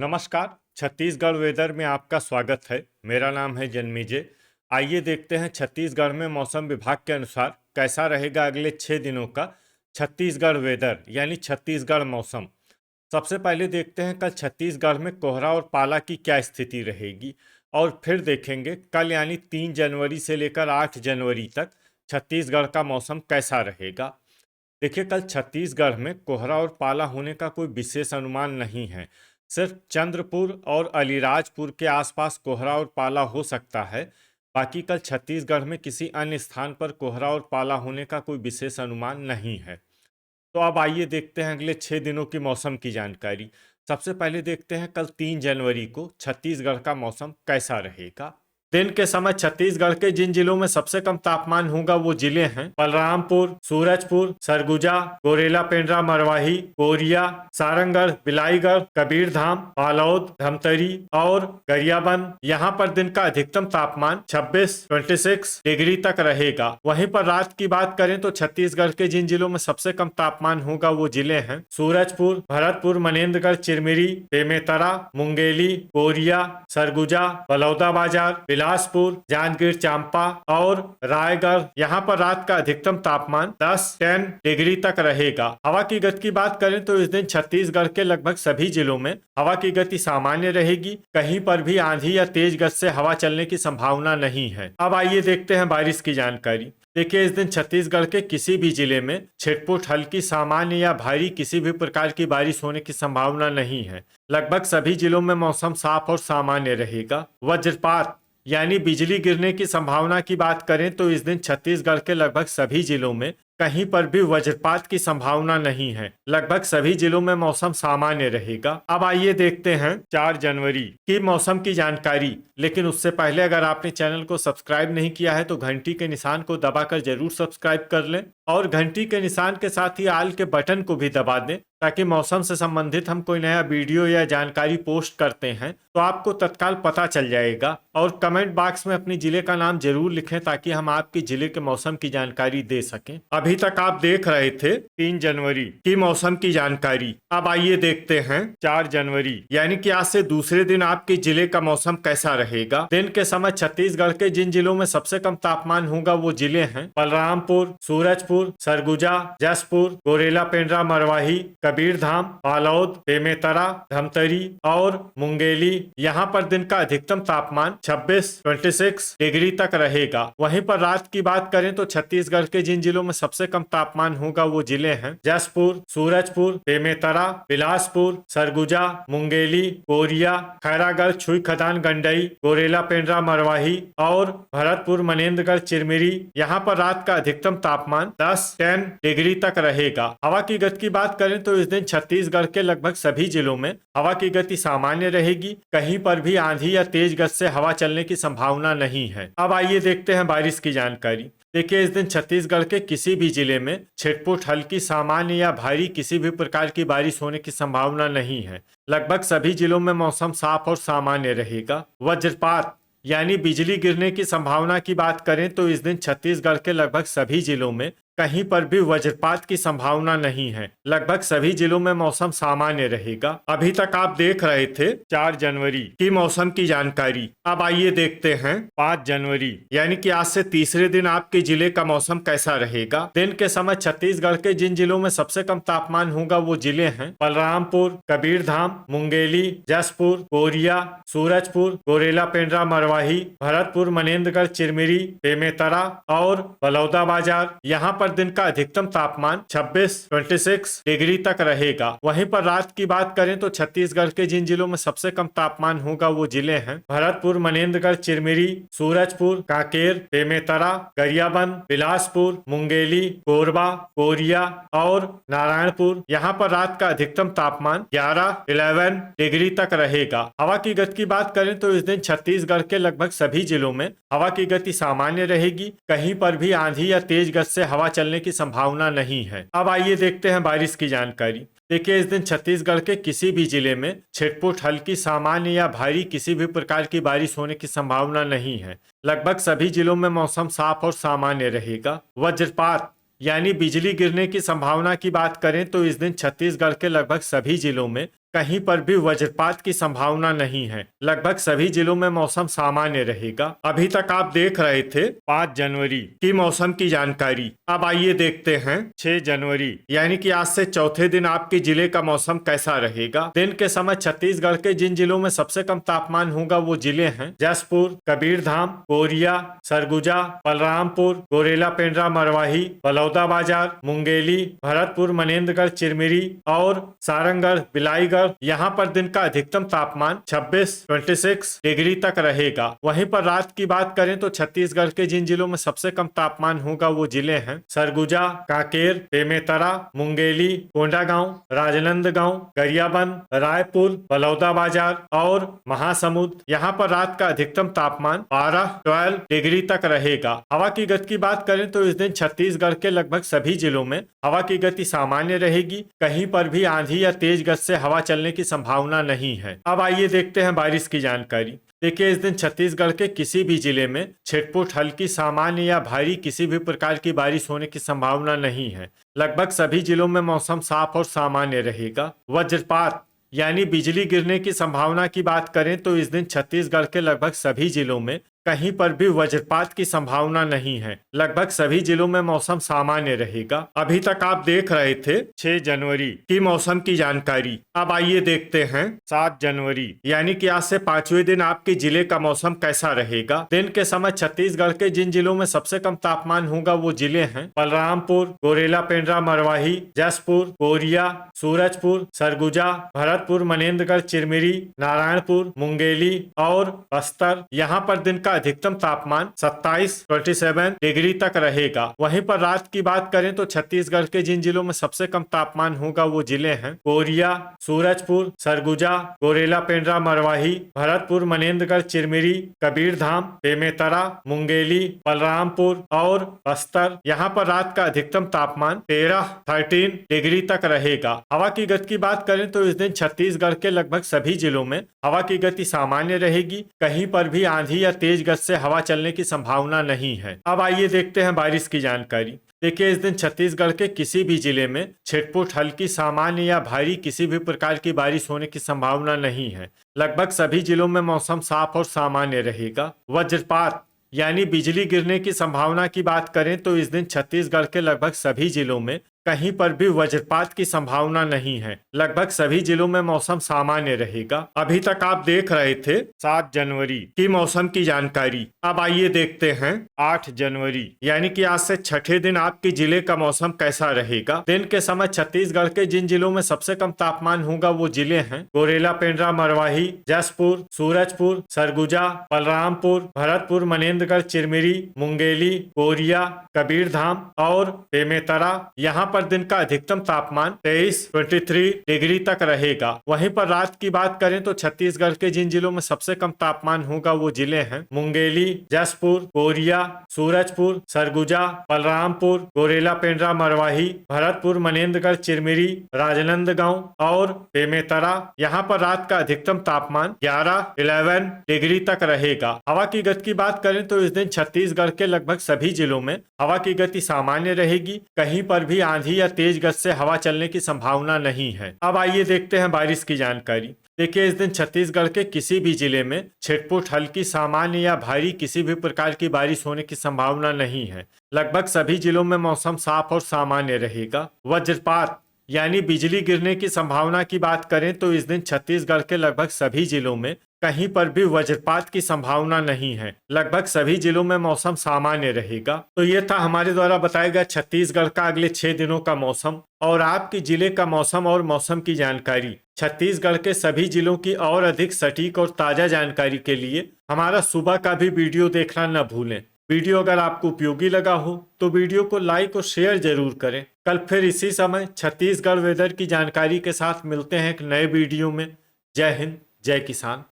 नमस्कार। छत्तीसगढ़ वेदर में आपका स्वागत है। मेरा नाम है जन्मेजय। आइए देखते हैं छत्तीसगढ़ में मौसम विभाग के अनुसार कैसा रहेगा अगले 6 दिनों का छत्तीसगढ़ वेदर यानी छत्तीसगढ़ मौसम। सबसे पहले देखते हैं कल छत्तीसगढ़ में कोहरा और पाला की क्या स्थिति रहेगी, और फिर देखेंगे कल यानी 3 जनवरी से लेकर 8 जनवरी तक छत्तीसगढ़ का मौसम कैसा रहेगा। देखिए, कल छत्तीसगढ़ में कोहरा और पाला होने का कोई विशेष अनुमान नहीं है। सिर्फ चंद्रपुर और अलीराजपुर के आसपास कोहरा और पाला हो सकता है। बाकी कल छत्तीसगढ़ में किसी अन्य स्थान पर कोहरा और पाला होने का कोई विशेष अनुमान नहीं है। तो अब आइए देखते हैं अगले 6 दिनों की मौसम की जानकारी। सबसे पहले देखते हैं कल 3 जनवरी को छत्तीसगढ़ का मौसम कैसा रहेगा। दिन के समय छत्तीसगढ़ के जिन जिलों में सबसे कम तापमान होगा वो जिले हैं बलरामपुर, सूरजपुर, सरगुजा, गोरेला पेंड्रा, मरवाही, कोरिया, सारंगढ़, बिलाईगढ़, कबीरधाम, बालोद, धमतरी और गरियाबंद। यहाँ पर दिन का अधिकतम तापमान 26 डिग्री तक रहेगा। वहीं पर रात की बात करें तो छत्तीसगढ़ के जिन जिलों में सबसे कम तापमान होगा वो जिले हैं सूरजपुर, भरतपुर, मनेन्द्रगढ़, चिरमिरी, बेमेतरा, मुंगेली, कोरिया, सरगुजा, बलौदाबाजार, बिलासपुर, जांजगीर चांपा और रायगढ़। यहाँ पर रात का अधिकतम तापमान 10 डिग्री तक रहेगा। हवा की गति की बात करें तो इस दिन छत्तीसगढ़ के लगभग सभी जिलों में हवा की गति सामान्य रहेगी। कहीं पर भी आंधी या तेज गति से हवा चलने की संभावना नहीं है। अब आइए देखते हैं बारिश की जानकारी। देखिए, इस दिन छत्तीसगढ़ के किसी भी जिले में छिटपुट, हल्की, सामान्य या भारी किसी भी प्रकार की बारिश होने की संभावना नहीं है। लगभग सभी जिलों में मौसम साफ और सामान्य रहेगा। वज्रपात यानी बिजली गिरने की संभावना की बात करें तो इस दिन छत्तीसगढ़ के लगभग सभी जिलों में कहीं पर भी वज्रपात की संभावना नहीं है। लगभग सभी जिलों में मौसम सामान्य रहेगा। अब आइए देखते हैं 4 जनवरी की मौसम की जानकारी। लेकिन उससे पहले अगर आपने चैनल को सब्सक्राइब नहीं किया है तो घंटी के निशान को दबाकर जरूर सब्सक्राइब कर लें और घंटी के निशान के साथ ही आल के बटन को भी दबा दें, ताकि मौसम से संबंधित हम कोई नया वीडियो या जानकारी पोस्ट करते हैं तो आपको तत्काल पता चल जाएगा। और कमेंट बॉक्स में अपने जिले का नाम जरूर लिखें ताकि हम आपके जिले के मौसम की जानकारी दे सकें। अभी तक आप देख रहे थे 3 जनवरी की मौसम की जानकारी। अब आइए देखते हैं 4 जनवरी यानी कि आज से दूसरे दिन आपके जिले का मौसम कैसा रहेगा। दिन के समय छत्तीसगढ़ के जिन जिलों में सबसे कम तापमान होगा वो जिले हैं बलरामपुर, सूरजपुर, सरगुजा, जसपुर, गोरेला पेंड्रा, मरवाही, कबीरधाम, बालोद, बेमेतरा, धमतरी और मुंगेली। यहाँ पर दिन का अधिकतम तापमान 26 डिग्री तक रहेगा। वहीं पर रात की बात करें तो छत्तीसगढ़ के जिन जिलों में सबसे कम तापमान होगा वो जिले हैं जसपुर, सूरजपुर, बेमेतरा, बिलासपुर, सरगुजा, मुंगेली, कोरिया, खैरागढ़, छुई खदान, गंडई, गोरेला पेंड्रा, मरवाही और भरतपुर, मनेन्द्रगढ़, चिरमिरी। यहाँ पर रात का अधिकतम तापमान 10 डिग्री तक रहेगा। हवा की गति की बात करें तो इस दिन छत्तीसगढ़ के लगभग सभी जिलों में हवा की गति सामान्य रहेगी। कहीं पर भी आंधी या तेज गति से हवा चलने की संभावना नहीं है। अब आइए देखते हैं बारिश की जानकारी। देखिए, इस दिन छत्तीसगढ़ के किसी भी जिले में छिटपुट, हल्की, सामान्य या भारी किसी भी प्रकार की बारिश होने की संभावना नहीं है। लगभग सभी जिलों में मौसम साफ और सामान्य रहेगा। वज्रपात यानी बिजली गिरने की संभावना की बात करें तो इस दिन छत्तीसगढ़ के लगभग सभी जिलों में कहीं पर भी वज्रपात की संभावना नहीं है। लगभग सभी जिलों में मौसम सामान्य रहेगा। अभी तक आप देख रहे थे 4 जनवरी की मौसम की जानकारी। अब आइए देखते हैं 5 जनवरी यानी कि आज से तीसरे दिन आपके जिले का मौसम कैसा रहेगा। दिन के समय छत्तीसगढ़ के जिन जिलों में सबसे कम तापमान होगा वो जिले हैं बलरामपुर, कबीरधाम, मुंगेली, जसपुर, कोरिया, सूरजपुर, गोरेला पेंड्रा, मरवाही, भरतपुर, मनेन्द्रगढ़, चिरमिरी, बेमेतरा और बलौदाबाजार। यहाँ पर दिन का अधिकतम तापमान 26 डिग्री तक रहेगा। वहीं पर रात की बात करें तो छत्तीसगढ़ के जिन जिलों में सबसे कम तापमान होगा वो जिले हैं भरतपुर, मनेन्द्रगढ़, चिरमिरी, सूरजपुर, कांकेर, बेमेतरा, गरियाबंद, बिलासपुर, मुंगेली, कोरबा, कोरिया और नारायणपुर। यहाँ पर रात का अधिकतम तापमान 11 डिग्री तक रहेगा। हवा की गति की बात करें तो इस दिन छत्तीसगढ़ के लगभग सभी जिलों में हवा की गति सामान्य रहेगी। कहीं पर भी आंधी या तेज गति से हवा चलने की संभावना नहीं है। अब आइए देखते हैं बारिश की जानकारी। देखिए, इस दिन छत्तीसगढ़ के किसी भी जिले में छिटपुट, हल्की, सामान्य या भारी किसी भी प्रकार की बारिश होने की संभावना नहीं है। लगभग सभी जिलों में मौसम साफ और सामान्य रहेगा। वज्रपात यानी बिजली गिरने की संभावना की बात करें तो इस दिन छत्तीसगढ़ के लगभग सभी जिलों में कहीं पर भी वज्रपात की संभावना नहीं है। लगभग सभी जिलों में मौसम सामान्य रहेगा। अभी तक आप देख रहे थे 5 जनवरी की मौसम की जानकारी। अब आइए देखते हैं 6 जनवरी यानी कि आज से चौथे दिन आपके जिले का मौसम कैसा रहेगा। दिन के समय छत्तीसगढ़ के जिन जिलों में सबसे कम तापमान होगा वो जिले हैं जसपुर, कबीरधाम, कोरिया, सरगुजा, बलरामपुर, गोरेला, पेंड्रा, मरवाही, बलौदाबाजार, मुंगेली, भरतपुर, मनेन्द्रगढ़, चिरमिरी और सारंगगढ़, बिलाईगढ़। यहाँ पर दिन का अधिकतम तापमान 26 डिग्री तक रहेगा। वहीं पर रात की बात करें तो छत्तीसगढ़ के जिन जिलों में सबसे कम तापमान होगा वो जिले हैं सरगुजा, कांकेर, बेमेतरा, मुंगेली, कोंडागांव, राजनांदगांव, गरियाबंद, रायपुर, बलौदाबाजार और महासमुंद। यहाँ पर रात का अधिकतम तापमान 12 डिग्री तक रहेगा। हवा की गति की बात करें तो इस दिन छत्तीसगढ़ के लगभग सभी जिलों में हवा की गति सामान्य रहेगी। कहीं पर भी आंधी या तेज गति से हवा चलने की संभावना नहीं है। अब आइए देखते हैं बारिश की जानकारी। देखिए, इस दिन छत्तीसगढ़ के किसी भी जिले में छिटपुट, हल्की, सामान्य या भारी किसी भी प्रकार की बारिश होने की संभावना नहीं है। लगभग सभी जिलों में मौसम साफ और सामान्य रहेगा। वज्रपात यानी बिजली गिरने की संभावना की बात करें तो इस दिन छत्तीसगढ़ के लगभग सभी जिलों में कहीं पर भी वज्रपात की संभावना नहीं है। लगभग सभी जिलों में मौसम सामान्य रहेगा। अभी तक आप देख रहे थे 6 जनवरी की मौसम की जानकारी। अब आइए देखते हैं 7 जनवरी यानी कि आज से 5वें दिन आपके जिले का मौसम कैसा रहेगा। दिन के समय छत्तीसगढ़ के जिन जिलों में सबसे कम तापमान होगा वो जिले हैं बलरामपुर, गोरेला, पेंड्रा, मरवाही, जसपुर, कोरिया, सूरजपुर, सरगुजा, भरतपुर, मनेन्द्रगढ़, चिरमिरी, नारायणपुर, मुंगेली और बस्तर। यहाँ पर दिन का अधिकतम तापमान 27 डिग्री तक रहेगा। वहीं पर रात की बात करें तो छत्तीसगढ़ के जिन जिलों में सबसे कम तापमान होगा वो जिले हैं कोरिया, सूरजपुर, सरगुजा, गोरेला, पेंड्रा, मरवाही, भरतपुर, मनेन्द्रगढ़, चिरमिरी, कबीरधाम, बेमेतरा, मुंगेली, बलरामपुर और बस्तर। यहाँ पर रात का अधिकतम तापमान 13 डिग्री तक रहेगा। हवा की गति की बात करें तो इस दिन छत्तीसगढ़ के लगभग सभी जिलों में हवा की गति सामान्य रहेगी। कहीं पर भी आंधी या तेज गति से हवा चलने की संभावना नहीं है। अब आइए देखते हैं बारिश की जानकारी। देखिए, इस दिन छत्तीसगढ़ के किसी भी जिले में छिटपुट, हल्की, सामान्य या भारी किसी भी प्रकार की बारिश होने की संभावना नहीं है। लगभग सभी जिलों में मौसम साफ और सामान्य रहेगा। वज्रपात यानी बिजली गिरने की संभावना की बात करें तो इस दिन छत्तीसगढ़ के लगभग सभी जिलों में कहीं पर भी वज्रपात की संभावना नहीं है। लगभग सभी जिलों में मौसम सामान्य रहेगा। अभी तक आप देख रहे थे 7 जनवरी की मौसम की जानकारी। अब आइए देखते हैं 8 जनवरी यानी कि आज से छठे दिन आपके जिले का मौसम कैसा रहेगा। दिन के समय छत्तीसगढ़ के जिन जिलों में सबसे कम तापमान होगा वो जिले हैं गोरेला, पेंड्रा, मरवाही, जसपुर, सूरजपुर, सरगुजा, बलरामपुर, भरतपुर, मनेन्द्रगढ़, चिरमिरी, मुंगेली, कोरिया, कबीरधाम और बेमेतरा। यहाँ पर दिन का अधिकतम तापमान 23 डिग्री तक रहेगा। वहीं पर रात की बात करें तो छत्तीसगढ़ के जिन जिलों में सबसे कम तापमान होगा वो जिले हैं मुंगेली, जसपुर, कोरिया, सूरजपुर, सरगुजा, बलरामपुर, गोरेला, पेंड्रा, मरवाही, भरतपुर, मनेन्द्रगढ़, चिरमिरी, राजनांदगांव और बेमेतरा। यहाँ पर रात का अधिकतम तापमान 11 डिग्री तक रहेगा। हवा की गति की बात करें तो इस दिन छत्तीसगढ़ के लगभग सभी जिलों में हवा की गति सामान्य रहेगी। कहीं पर भी आंधी या तेज गति से हवा चलने की संभावना नहीं है। अब आइए देखते हैं बारिश की जानकारी। देखिए, इस दिन छत्तीसगढ़ के किसी भी जिले में छिटपुट, हल्की, सामान्य या भारी किसी भी प्रकार की बारिश होने की संभावना नहीं है। लगभग सभी जिलों में मौसम साफ और सामान्य रहेगा। वज्रपात यानी बिजली गिरने की संभावना की बात करें तो इस दिन छत्तीसगढ़ के लगभग सभी जिलों में कहीं पर भी वज्रपात की संभावना नहीं है। लगभग सभी जिलों में मौसम सामान्य रहेगा। तो ये था हमारे द्वारा बताया गया छत्तीसगढ़ का अगले 6 दिनों का मौसम और आपके जिले का मौसम और मौसम की जानकारी। छत्तीसगढ़ के सभी जिलों की और अधिक सटीक और ताजा जानकारी के लिए हमारा सुबह का भी वीडियो देखना न भूलें। वीडियो अगर आपको उपयोगी लगा हो तो वीडियो को लाइक और शेयर जरूर करें। कल फिर इसी समय छत्तीसगढ़ वेदर की जानकारी के साथ मिलते हैं एक नए वीडियो में। जय हिंद, जय किसान।